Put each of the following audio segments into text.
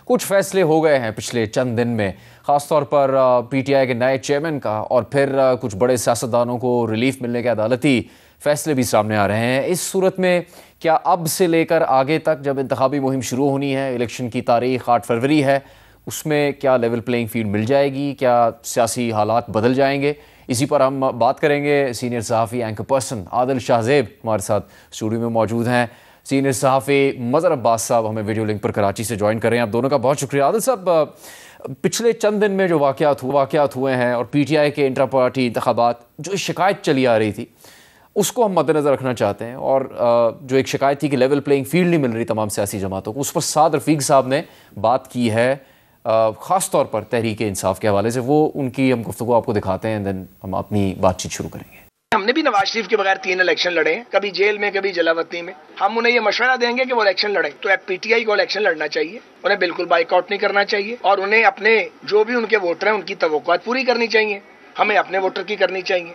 कुछ फैसले हो गए हैं पिछले चंद दिन में, ख़ासतौर पर पीटीआई के नए चेयरमैन का, और फिर कुछ बड़े सियासतदानों को रिलीफ मिलने के अदालती फैसले भी सामने आ रहे हैं। इस सूरत में क्या अब से लेकर आगे तक, जब इंतखाबी मुहिम शुरू होनी है, इलेक्शन की तारीख 8 फरवरी है, उसमें क्या लेवल प्लेइंग फील्ड मिल जाएगी? क्या सियासी हालात बदल जाएंगे? इसी पर हम बात करेंगे। सीनियर सहाफ़ी एंकर पर्सन आदिल शाहज़ेब हमारे साथ स्टूडियो में मौजूद हैं। सीनियर सहाफ़ी मज़हर अब्बास साहब हमें वीडियो लिंक पर कराची से ज्वाइन कर रहे हैं। आप दोनों का बहुत शुक्रिया। आदिल साहब, पिछले चंद दिन में जो वाक़यात हुए हैं और पीटीआई के इंट्रा पार्टी इंतखाबात, जो शिकायत चली आ रही थी, उसको हम मद्देनज़र रखना चाहते हैं। और जो एक शिकायत थी कि लेवल प्लेइंग फील्ड नहीं मिल रही तमाम सियासी जमातों को, उस पर साद रफ़ीक साहब ने बात की है, ख़ास तौर पर तहरीक इंसाफ के हवाले से। वो उनकी हम गुफ्तगू आपको दिखाते हैं, देन हम अपनी बातचीत शुरू करेंगे। हमने भी नवाज शरीफ के बगैर 3 इलेक्शन लड़े हैं, कभी जेल में, कभी जलावतनी में। हम उन्हें ये मशवरा देंगे कि वो इलेक्शन लड़े, तो पीटीआई को इलेक्शन लड़ना चाहिए, उन्हें बिल्कुल बाइकआउट नहीं करना चाहिए, और उन्हें अपने जो भी उनके वोटर हैं उनकी तवक्कुआत पूरी करनी चाहिए। हमें अपने वोटर की करनी चाहिए।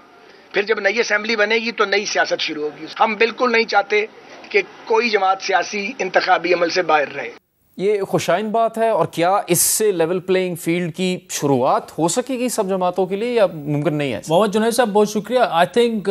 फिर जब नई असेंबली बनेगी तो नई सियासत शुरू होगी। हम बिल्कुल नहीं चाहते कि कोई जमात सियासी इंतखाबी अमल से बाहर रहे। ये खुशाइन बात है, और क्या इससे लेवल प्लेइंग फील्ड की शुरुआत हो सकेगी सब जमातों के लिए, या मुमकिन नहीं है? मोहम्मद जुनैद साहब बहुत शुक्रिया। आई थिंक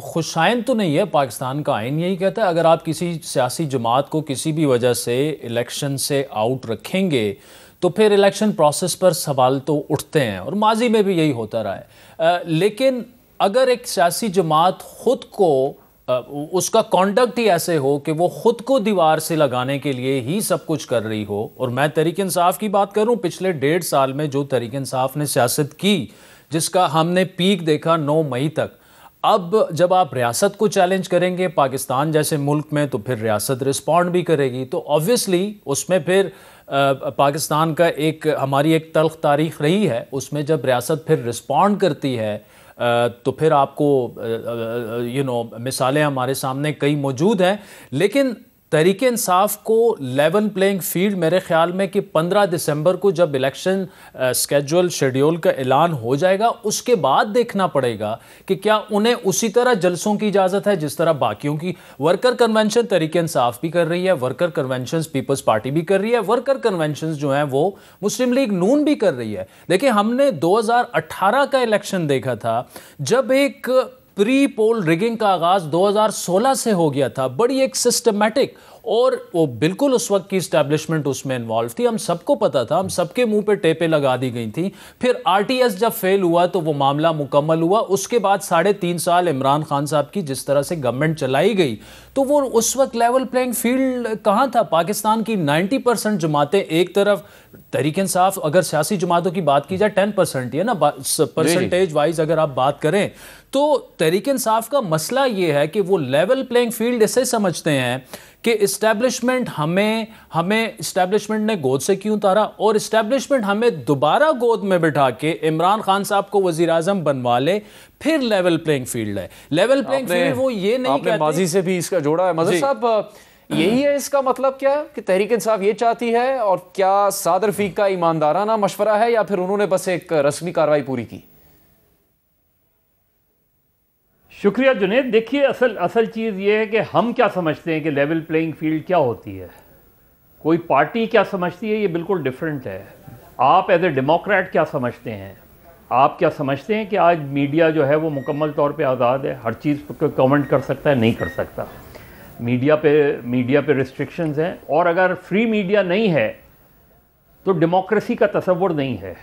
खुशाइन तो नहीं है, पाकिस्तान का आइन यही कहता है अगर आप किसी सियासी जमात को किसी भी वजह से इलेक्शन से आउट रखेंगे तो फिर इलेक्शन प्रोसेस पर सवाल तो उठते हैं, और माजी में भी यही होता रहा है। लेकिन अगर एक सियासी जमात खुद को उसका कॉन्डक्ट ही ऐसे हो कि वो खुद को दीवार से लगाने के लिए ही सब कुछ कर रही हो, और मैं तहरीक इंसाफ की बात करूं, पिछले 1.5 साल में जो तहरीक इंसाफ ने सियासत की, जिसका हमने पीक देखा 9 मई तक, अब जब आप रियासत को चैलेंज करेंगे पाकिस्तान जैसे मुल्क में, तो फिर रियासत रिस्पॉन्ड भी करेगी, तो ऑब्वियसली उसमें फिर पाकिस्तान का हमारी एक तल्ख तारीख रही है, उसमें जब रियासत फिर रिस्पॉन्ड करती है तो फिर आपको मिसालें हमारे सामने कई मौजूद हैं। लेकिन तहरीक इंसाफ को लेवल प्लेइंग फील्ड मेरे ख्याल में कि 15 दिसंबर को जब इलेक्शन शेड्यूल का ऐलान हो जाएगा, उसके बाद देखना पड़ेगा कि क्या उन्हें उसी तरह जलसों की इजाज़त है जिस तरह बाकियों की। वर्कर कन्वेंशन तहरीक इंसाफ भी कर रही है, वर्कर कन्वेंशन पीपल्स पार्टी भी कर रही है, वर्कर कन्वेंशन जो हैं वो मुस्लिम लीग नून भी कर रही है। देखिए, हमने 2018 का इलेक्शन देखा था, जब एक प्री पोल रिगिंग का आगाज 2016 से हो गया था, बड़ी एक सिस्टमैटिक, और वो बिल्कुल उस वक्त की इस्टेब्लिशमेंट उसमें इन्वॉल्व थी, हम सबको पता था, हम सबके मुंह पे टेपें लगा दी गई थी। फिर आरटीएस जब फेल हुआ तो वो मामला मुकम्मल हुआ। उसके बाद 3.5 साल इमरान खान साहब की जिस तरह से गवर्नमेंट चलाई गई, तो वो उस वक्त लेवल प्लेइंग फील्ड कहाँ था? पाकिस्तान की 90% जमातें एक तरफ, तहरीक इंसाफ अगर सियासी जमातों की बात की जाए 10% ही है ना, परसेंटेज वाइज अगर आप बात करें, तो तहरीक इंसाफ का मसला ये है कि वो लेवल प्लेइंग फील्ड इसे समझते हैं कि इस्टेब्लिशमेंट हमें इस्टेब्लिशमेंट ने गोद से क्यों उतारा, और इस्टेब्लिशमेंट हमें दोबारा गोद में बिठा के इमरान खान साहब को वजीर आजम बनवा ले, फिर लेवल प्लेइंग फील्ड है। लेवल प्लेइंग फील्ड वो ये नहीं कहते। माजी से भी इसका जोड़ा है मज़हर साहब, यही है इसका मतलब क्या कि तहरीक इंसाफ ये चाहती है, और क्या साद रफ़ीक का ईमानदाराना मशवरा है, या फिर उन्होंने बस एक रस्मी कार्रवाई पूरी की? शुक्रिया जुनैद। देखिए, असल चीज़ ये है कि हम क्या समझते हैं कि लेवल प्लेइंग फील्ड क्या होती है, कोई पार्टी क्या समझती है, ये बिल्कुल डिफरेंट है। आप एज ए डेमोक्रेट क्या समझते हैं? आप क्या समझते हैं कि आज मीडिया जो है वो मुकम्मल तौर पे आज़ाद है, हर चीज़ पर कमेंट कर सकता है? नहीं कर सकता। मीडिया पे रिस्ट्रिक्शंस हैं, और अगर फ्री मीडिया नहीं है तो डेमोक्रेसी का तसव्वुर नहीं है।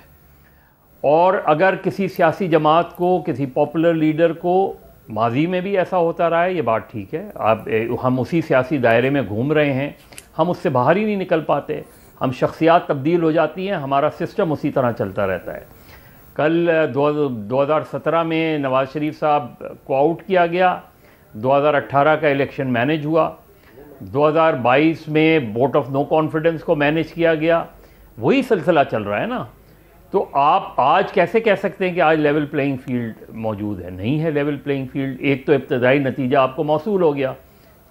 और अगर किसी सियासी जमात को, किसी पॉपुलर लीडर को, माजी में भी ऐसा होता रहा है, ये बात ठीक है, हम उसी सियासी दायरे में घूम रहे हैं, हम उससे बाहर ही नहीं निकल पाते, हम शख्सियात तब्दील हो जाती हैं, हमारा सिस्टम उसी तरह चलता रहता है। कल 2017 में नवाज़ शरीफ साहब को आउट किया गया, 2018 का इलेक्शन मैनेज हुआ, 2022 में वोट ऑफ नो कॉन्फिडेंस को मैनेज किया गया, वही सिलसिला चल रहा है ना। तो आप आज कैसे कह सकते हैं कि आज लेवल प्लेइंग फील्ड मौजूद है? नहीं है लेवल प्लेइंग फील्ड। एक तो इब्तदाई नतीजा आपको मौसूल हो गया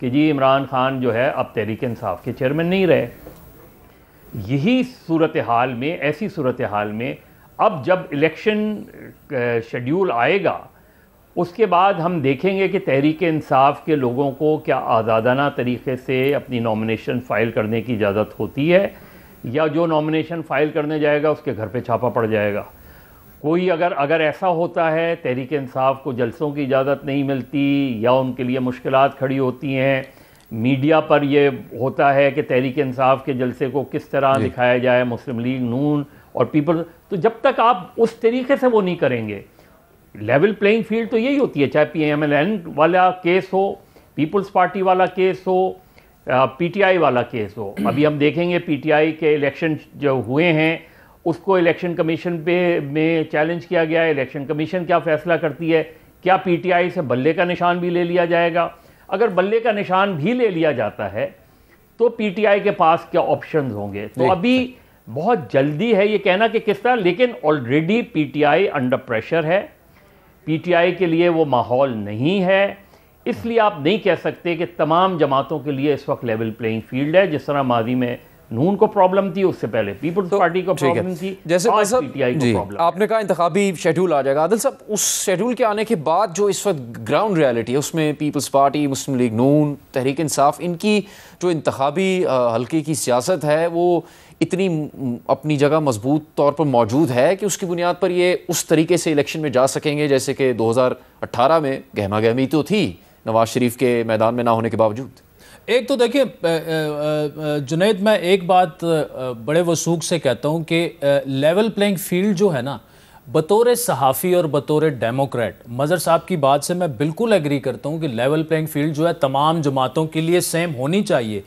कि जी इमरान खान जो है अब तहरीक इंसाफ के चेयरमैन नहीं रहे। यही सूरत हाल में, ऐसी सूरत हाल में अब जब इलेक्शन शेड्यूल आएगा, उसके बाद हम देखेंगे कि तहरीक इंसाफ के लोगों को क्या आज़ादाना तरीक़े से अपनी नॉमिनेशन फ़ाइल करने की इजाज़त होती है, या जो नॉमिनेशन फाइल करने जाएगा उसके घर पे छापा पड़ जाएगा। कोई अगर ऐसा होता है, तहरीक इंसाफ को जलसों की इजाज़त नहीं मिलती या उनके लिए मुश्किलात खड़ी होती हैं, मीडिया पर ये होता है कि तहरीक इंसाफ के जलसे को किस तरह दिखाया जाए, मुस्लिम लीग नून और पीपल, तो जब तक आप उस तरीके से वो नहीं करेंगे, लेवल प्लेइंग फील्ड तो यही होती है, चाहे PMLN वाला केस हो, पीपल्स पार्टी वाला केस हो, PTI वाला केस हो। अभी हम देखेंगे PTI के इलेक्शन जो हुए हैं उसको इलेक्शन कमीशन में चैलेंज किया गया है। इलेक्शन कमीशन क्या फैसला करती है, क्या PTI से बल्ले का निशान भी ले लिया जाएगा? अगर बल्ले का निशान भी ले लिया जाता है तो PTI के पास क्या ऑप्शंस होंगे? तो अभी बहुत जल्दी है ये कहना कि किस तरह, लेकिन ऑलरेडी PTI अंडर प्रेशर है, PTI के लिए वो माहौल नहीं है, इसलिए आप नहीं कह सकते कि तमाम जमातों के लिए इस वक्त लेवल प्लेइंग फील्ड है। जिस तरह माजी में नून को प्रॉब्लम थी, उससे पहले पीपल्स पार्टी को प्रॉब्लम थी, जैसे आज PTI को प्रॉब्लम। आपने कहा इंतखाबी शेड्यूल आ जाएगा, आदिल साहब उस शेड्यूल के आने के बाद जो इस वक्त ग्राउंड रियलिटी है उसमें पीपल्स पार्टी, मुस्लिम लीग नून, तहरीक इंसाफ, इनकी जो इंतखाबी हल्के की सियासत है वो इतनी अपनी जगह मजबूत तौर पर मौजूद है कि उसकी बुनियाद पर ये उस तरीके से इलेक्शन में जा सकेंगे जैसे कि 2018 में गहमा गहमी तो थी नवाज शरीफ के मैदान में ना होने के बावजूद। एक तो देखिए जुनैद, मैं एक बात बड़े वसूख से कहता हूँ कि लेवल प्लेइंग फील्ड जो है ना, बतौर सहाफ़ी और बतौर डेमोक्रेट मज़हर साहब की बात से मैं बिल्कुल एग्री करता हूँ कि लेवल प्लेइंग फील्ड जो है तमाम जमातों के लिए सेम होनी चाहिए।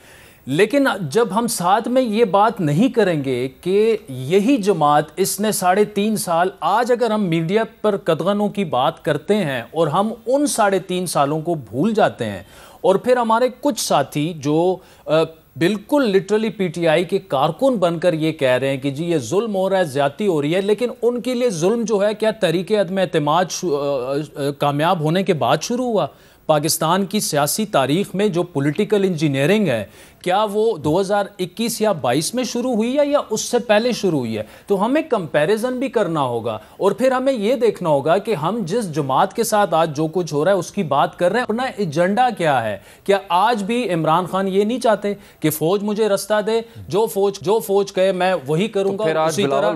लेकिन जब हम साथ में ये बात नहीं करेंगे कि यही जमात इसने 3.5 साल, आज अगर हम मीडिया पर कदगनों की बात करते हैं और हम उन 3.5 सालों को भूल जाते हैं और फिर हमारे कुछ साथी जो बिल्कुल लिटरली PTI के कारकुन बनकर ये कह रहे हैं कि जी ये जुल्म हो रहा है, ज़्यादती हो रही है, लेकिन उनके लिए जुल्म जो है क्या तरीके अदम एतमाद कामयाब होने के बाद शुरू हुआ? पाकिस्तान की सियासी तारीख में जो पॉलिटिकल इंजीनियरिंग है, क्या वो 2021 या 22 में शुरू हुई है या उससे पहले शुरू हुई है? तो हमें कंपैरिजन भी करना होगा और फिर हमें ये देखना होगा कि हम जिस जमात के साथ आज जो कुछ हो रहा है उसकी बात कर रहे हैं, अपना एजेंडा क्या है। क्या आज भी इमरान खान ये नहीं चाहते कि फौज मुझे रास्ता दे, जो फौज कहे मैं वही करूंगा, तो उसी तरह